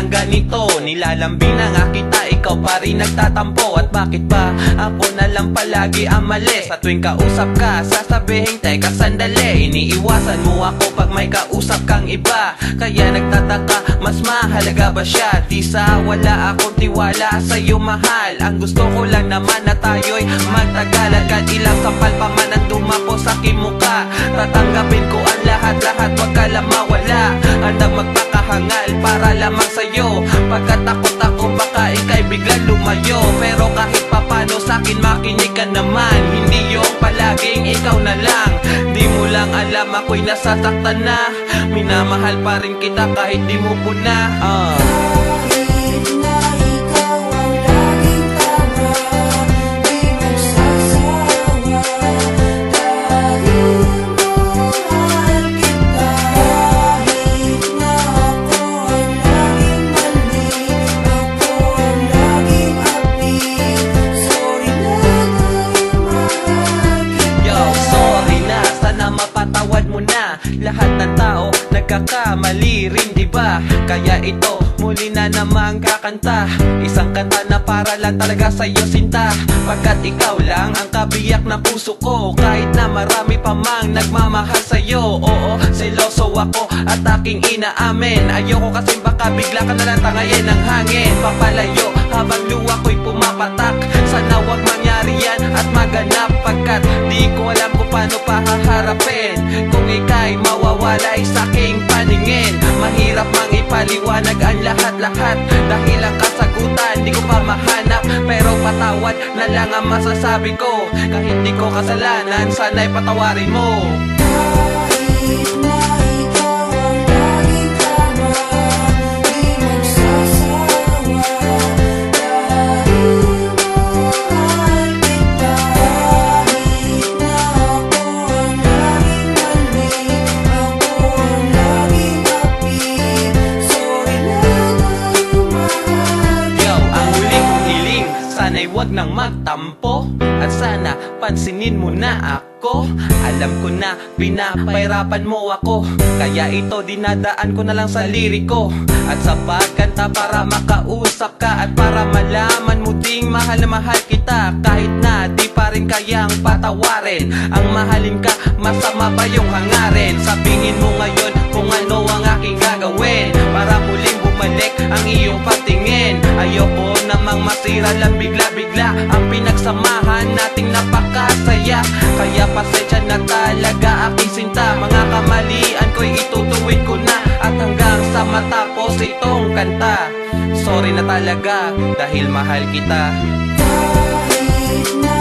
ng ganito. Nilalambing na nga kita, ikaw pa rin nagtatampo. At bakit ba ako na lang palagi ang mali? Sa tuwing kausap ka, sasabihin teka sandali. Iniiwasan mo ako pag may kausap kang iba. Kaya nagtataka, mas mahalaga ba siya? Di sa wala akong tiwala sa'yo mahal. Ang gusto ko lang naman na tayo'y magtagal. At kahit ilang sampal pa man ang dumapo sa aking muka, tatanggapin ko ang lahat-lahat, wag ka lang mawala. Handang magpakahangal para lamang sa'yo. Pagkatakot ako baka ika'y biglang lumayo. Pero kahit papano sa'kin makinig ka naman. Hindi yung palaging ikaw na lang. Di mo lang alam ako'y nasasaktan na. Minamahal pa rin kita kahit di mo po na mapatawad mo na. Lahat ng tao nagkakamali rin, diba? Kaya ito, muli na namang kakanta. Isang kanta na para lang talaga sa'yo sinta. Pagkat ikaw lang ang kabiyak ng puso ko. Kahit na marami pa mang nagmamahal sa'yo. Oo, seloso ako at aking inaamin. Ayoko kasi baka bigla ka na lang tangayin ng hangin. Papalayo habang luwa ko'y pumapatak. Sana wag mangyari yan at maganap. Pagkat di ko alam kung paano pahaharapin kung ika'y mawawalay sa'king paningin. Mahirap mang ipaliwanag ang lahat-lahat dahil ang kasagutan di ko pa mahanap. Pero patawad na lang ang masasabi ko. Kahit di ko kasalanan, sana'y patawarin mo. Kahit na ikaw ang laging tama, di magsasawa. Dahil mahal kita. Kahit na ako ang laging mali, ako ang laging api. Sorry na dahil mahal kita. Yo, ang huling kong hiling, sana'y wag nang magtampo. At sana pansinin mo na ako. Alam ko na pinapahirapan mo ako, kaya ito dinadaan ko na lang sa liriko. At sa pagkanta para makausap ka at para malaman mo ding mahal na mahal kita. Kahit na di pa rin kayang patawarin, ang mahalin ka, masama ba yung hangarin? Sabihin mo ngayon kung ano ang aking gagawin para muling bumalik ang iyong patingin. Ayoko namang masira lang bigla-bigla ang pinagsamahan nating napakasaya. Kaya pasensya na talaga aking sinta. Mga kamalian ko'y itutuwid ko na. At hanggang sa matapos itong kanta, sorry na talaga dahil mahal kita. Kahit na